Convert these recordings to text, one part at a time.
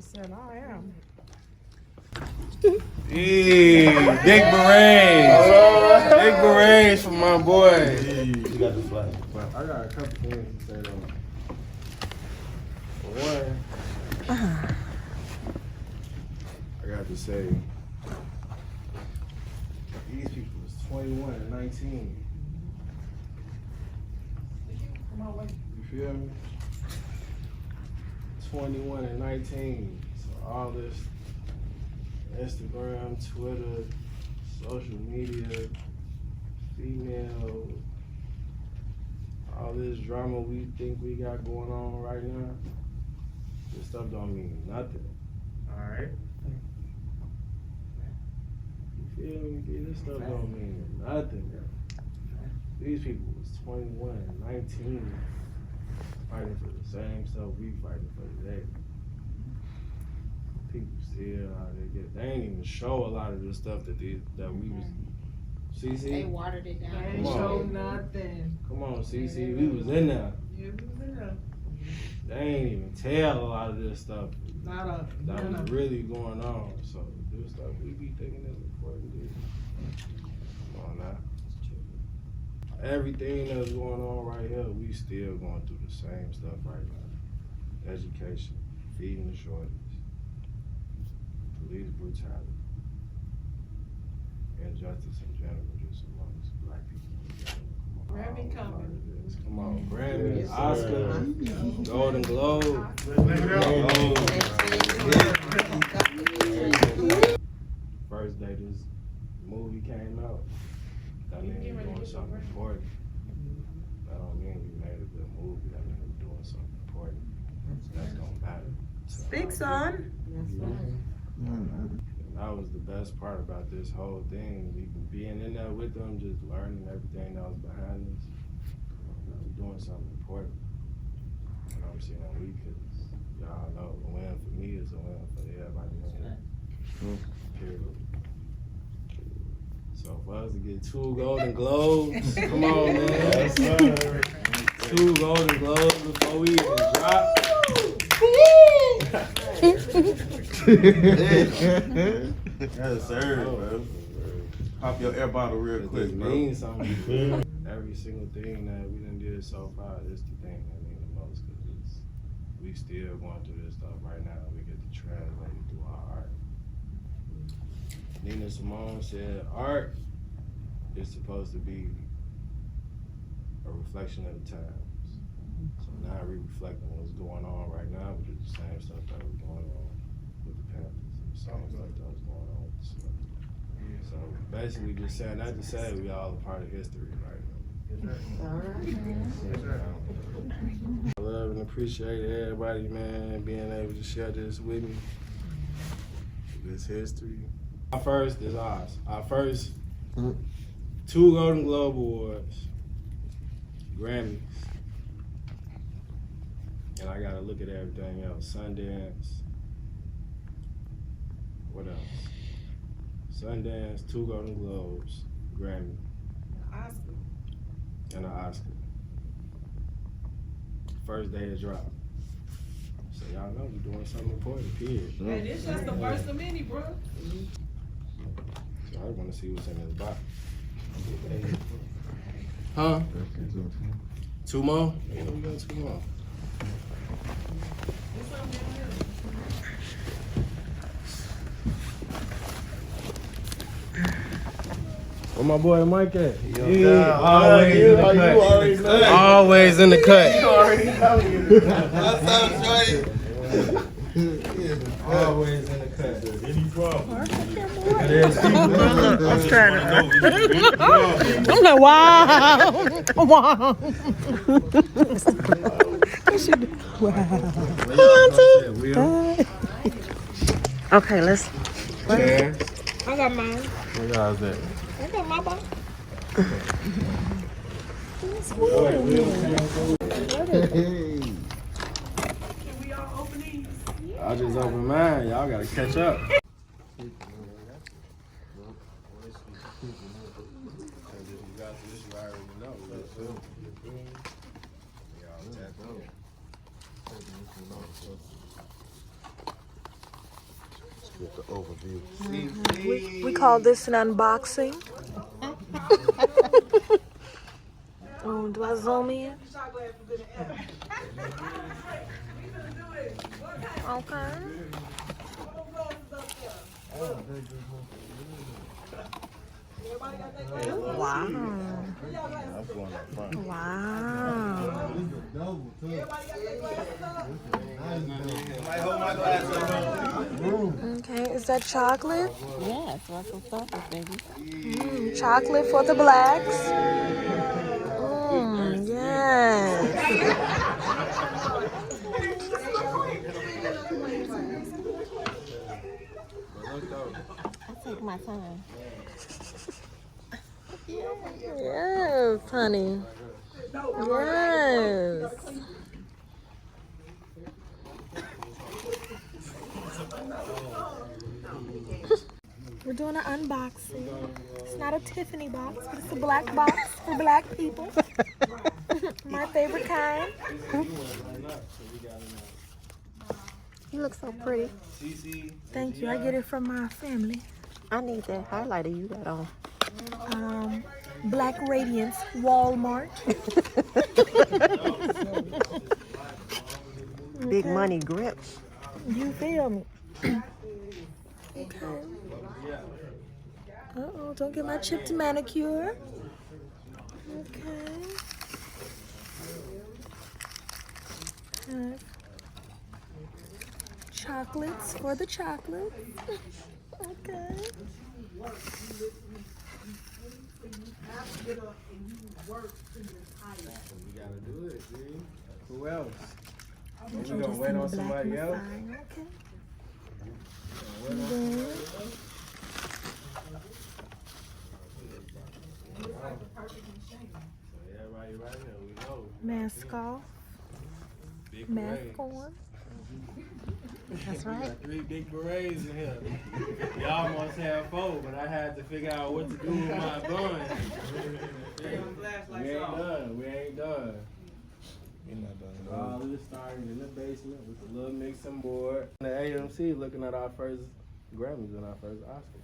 100%. I am. Hey, big berets. Big berets for my boy. You got the flag. I got a couple things to say though. One, I got to say, these people was 21 and 19. You feel me? 21 and 19. So all this Instagram, Twitter, social media, female, all this drama we think we got going on right now, this stuff don't mean nothing. Alright? You feel me? This stuff don't mean nothing. These people was 21 and 19 fighting for the same stuff we fighting for today. People still out there they ain't even show a lot of the stuff that we was. CC? They watered it down. They ain't show nothing. Come on, CC. We was in there. Yeah, we was in there. They ain't even tell a lot of this stuff Not that was really going on. So this stuff we be thinking is important. Dude. Come on now. Everything that's going on right here, we still going through the same stuff right now. Education, feeding the shorties, police brutality, injustice in general, just amongst black people. Grammy coming. Come on, Grammy, Oscar, Golden Globe. First day this movie came out, that means we're doing something important. That don't mean we made a good movie, that means we're doing something important. That's gonna matter. Speak, son. That was the best part about this whole thing. We being in there with them, just learning everything that was behind us. We're doing something important. You know what I'm saying? Because y'all know a win for me is a win for everybody else. Period. So for us to get 2 Golden Globes, come on, man. Yes, sir. 2 Golden Globes before we even drop. Yes, sir, bro. Pop your air bottle real quick, bro. Means something. Every single thing that we done did so far, this the thing that means the most, because we still going through this stuff right now. We get to translate it through our art. Nina Simone said art is supposed to be a reflection of the times. So now we reflecting what's going on right now, which is the same stuff that was going on with the Panthers, and the same stuff that was going on with the Snippets. So basically just saying that to say we all a part of history right now. I love and appreciate everybody, man, being able to share this with me. This history. Our first is ours. Our first 2 Golden Globe Awards, Grammys, and I gotta look at everything else. Sundance, what else? Sundance, 2 Golden Globes, Grammy, Oscar. and an Oscar. First day of drop. So y'all know we're doing something important, period. Hey, this just the first of many, bro. So I want to see what's in this box. Huh? 2 more? Yeah, we got 2 more. Where my boy Mike at? Yeah, always in the cut. Always in the cut. Always in the cut. Any problem? I'm trying to. I'm like, wow. Wow. Wow. Auntie. Okay, let's. Cheers. I got mine. Where y'all at? I got my box. I just opened mine. Y'all gotta catch up. Get the overview. We call this an unboxing. Do I zoom in? Okay. Wow. Wow. Okay, is that chocolate? Yes, Russell Stoppers, baby. Chocolate for the blacks. Yes. I take my time. Yes, honey. Yes. We're doing an unboxing. It's not a Tiffany box, but it's a black box for black people. My favorite kind. You look so pretty. Thank you. I get it from my family. I need that highlighter you got on. Black Radiance, Walmart. Big money grips. You feel me? Okay. Uh-oh, don't get my chipped manicure. Okay. Chocolates for the chocolate. Okay. We gotta do it, see? Who else? We gonna wait on somebody else? Okay. Everybody right here, we know. Mask off. Big Mask parade. on. That's right. Got 3 big berets in here. Y'all must have 4, but I had to figure out what to do with my bun. We ain't done. We ain't done. We're not done. All this started in the basement with a little mixing board. The AMC looking at our first Grammys and our first Oscar.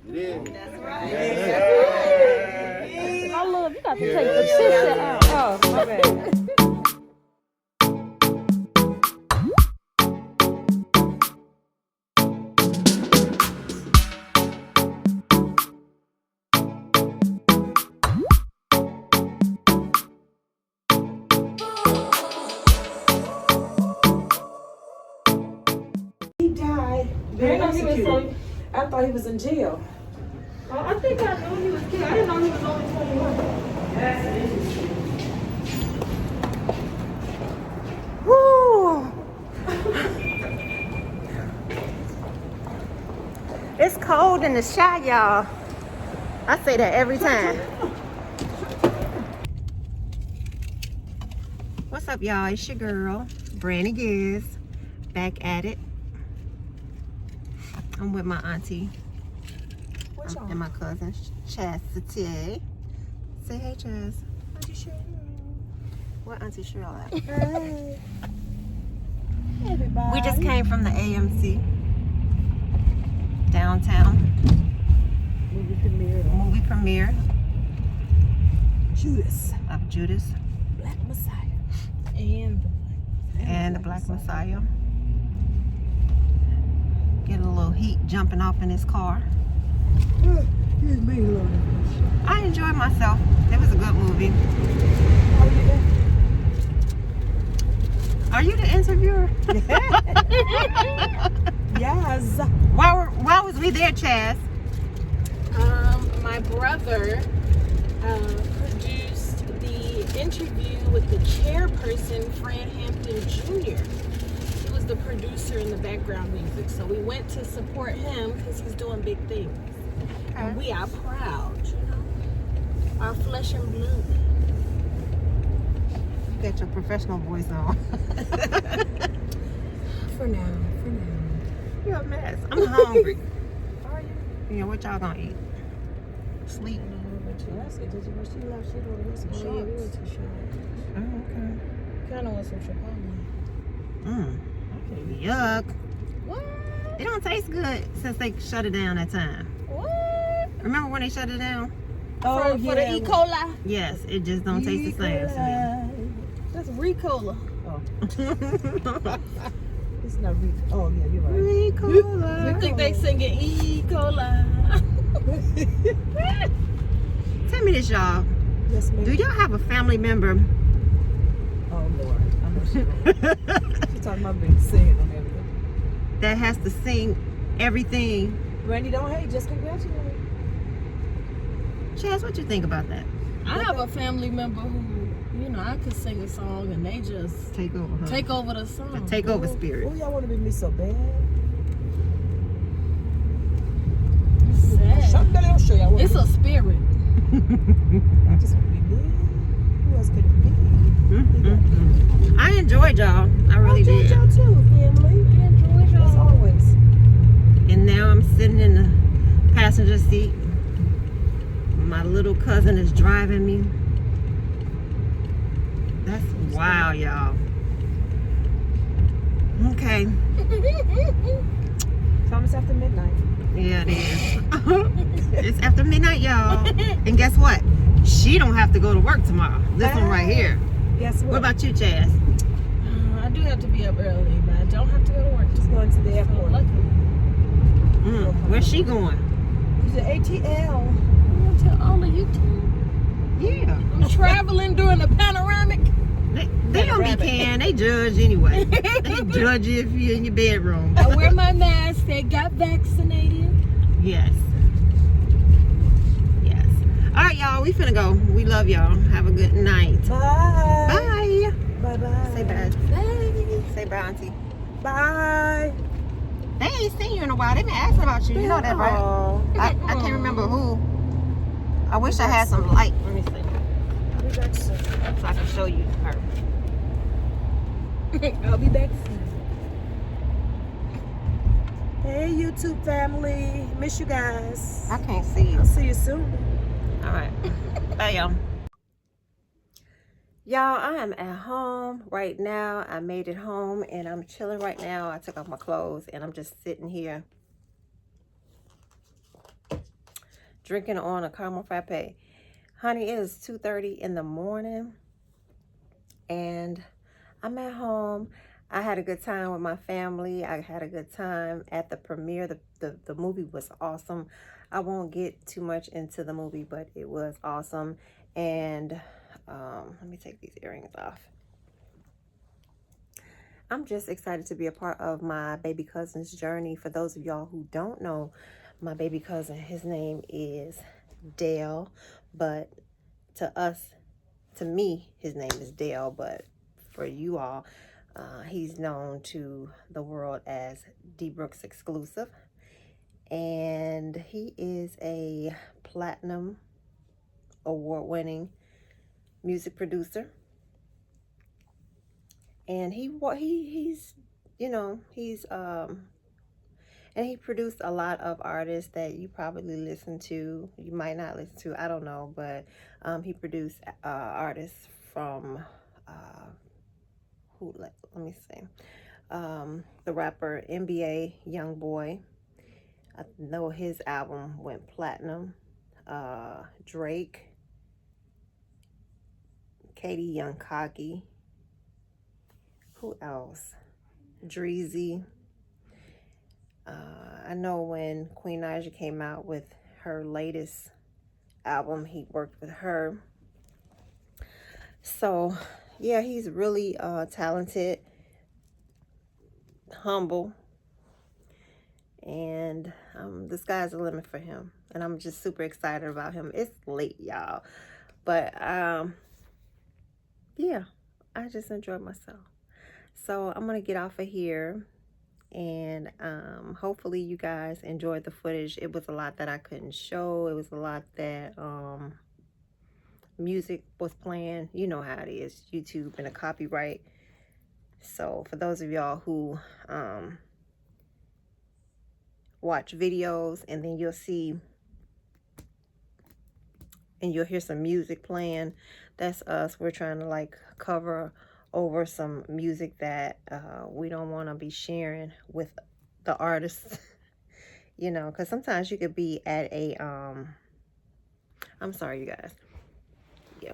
It is. That's right. I love you got to take the picture out. Oh, my bad. I thought he was in jail. I think I knew he was killed. I didn't know he was only 21. That's interesting. Woo! It's cold in the shot, y'all. I say that every time. What's up, y'all? It's your girl, Brandy Giz, back at it. I'm with my auntie and my cousin, Chastity. Say hey, Chaz. Auntie Cheryl. Where Auntie Cheryl at? Hey. Everybody. We just came from the AMC downtown. Movie premiere. Judas. Of Judas. Black Messiah. And the Black Messiah. Get a little heat jumping off in his car. I enjoyed myself. It was a good movie. Are you the interviewer? Yes. Why was we there, Chaz? My brother produced the interview with the chairperson, Fran Hampton Jr. He was the producer in the background music, so we went to support him because he's doing big things. And we are proud, you know, our flesh and blood. You got your professional voice on. For now. You're a mess. I'm hungry. Are you? Yeah, what y'all gonna eat? Sleep. Oh, okay. Kind of want some Chipotle. Yuck. What? It don't taste good since they shut it down that time. What? Remember when they shut it down? Oh, For the E. coli? Yes, it just don't taste the same. That's Ricola. Oh. It's not Rico. Oh, yeah, you're right. Ricola. You think they singing E. coli? Tell me this, y'all. Yes, ma'am. Do y'all have a family member? Oh, Lord. I know she don't. She's talking about being singing on everything. That has to sing everything? Randy, don't hate. Just congratulate. Chaz, what you think about that? I have a family member who, you know, I could sing a song and they just Take over, huh? take over the song. The take over spirit. Oh, y'all want to be me so bad? Sad. Somebody else show y'all. It's a spirit. I just want to be me. Who else could it be? I enjoyed y'all. I really enjoyed did. y'all too, family. I enjoy As y'all. always. And now I'm sitting in the passenger seat. My little cousin is driving me. That's wow, y'all. Okay. It's almost after midnight. Yeah, it is. It's after midnight, y'all. And guess what? She don't have to go to work tomorrow. This one right here. Guess what? What about you, Chaz? I do have to be up early, but I don't have to go to work. Just going to the airport. Lucky. Where's she going? To the ATL. I'm gonna tell all of you too. Yeah. I'm traveling during the panoramic. They don't be caring. They judge anyway. They judge you if you're in your bedroom. I wear my mask. They got vaccinated. Yes. Yes. All right, y'all. We finna go. We love y'all. Have a good night. Bye. Bye. Bye-bye. Say bye. Bye. Say bye, Auntie. Bye. They ain't seen you in a while. They been asking about you. You know that, right? Oh. I can't remember who. I wish I had some light. Let me see. I'll be back soon. So I can show you her. I'll be back soon. Hey, YouTube family. Miss you guys. I can't see you. I'll see you soon. All right. Bye, y'all. Y'all, I am at home right now. I made it home and I'm chilling right now. I took off my clothes and I'm just sitting here drinking on a caramel frappe. Honey, it is 2:30 in the morning and I'm at home. I had a good time with my family. I had a good time at the premiere. The movie was awesome. I won't get too much into the movie, but it was awesome. And let me take these earrings off. I'm just excited to be a part of my baby cousin's journey. For those of y'all who don't know my baby cousin, his name is Dale, but to me, his name is Dale, but for you all, he's known to the world as D.Brooks Exclusive. And he is a Platinum award-winning music producer. And he's and he produced a lot of artists that you probably listen to. You might not listen to, I don't know, but he produced artists from let me see, the rapper NBA Youngboy. I know his album went platinum. Drake, Katie Young Cocky. Who else? Dreezy. I know when Queen Naija came out with her latest album, he worked with her. So, yeah, he's really talented, humble, and the sky's the limit for him. And I'm just super excited about him. It's late, y'all. But, yeah, I just enjoyed myself. So I'm going to get off of here. And hopefully you guys enjoyed the footage. It was a lot that I couldn't show. It was a lot that music was playing. You know how it is, YouTube and a copyright. So for those of y'all who watch videos and then you'll see and you'll hear some music playing, that's us. We're trying to like cover over some music that we don't want to be sharing with the artist, you know, because sometimes you could be at a, I'm sorry, you guys. Yeah.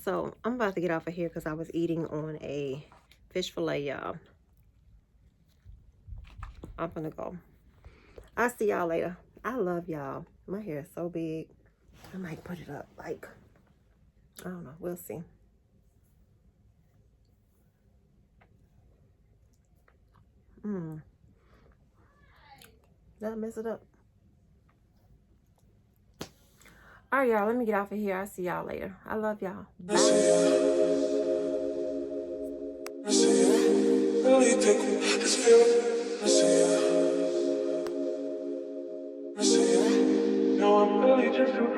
So I'm about to get off of here because I was eating on a fish fillet, y'all. I'm gonna go. I'll see y'all later. I love y'all. My hair is so big. I might put it up, like, I don't know. We'll see. Did I mess it up? All right, y'all. Let me get off of here. I'll see y'all later. I love y'all. Bye. No, I'm really just too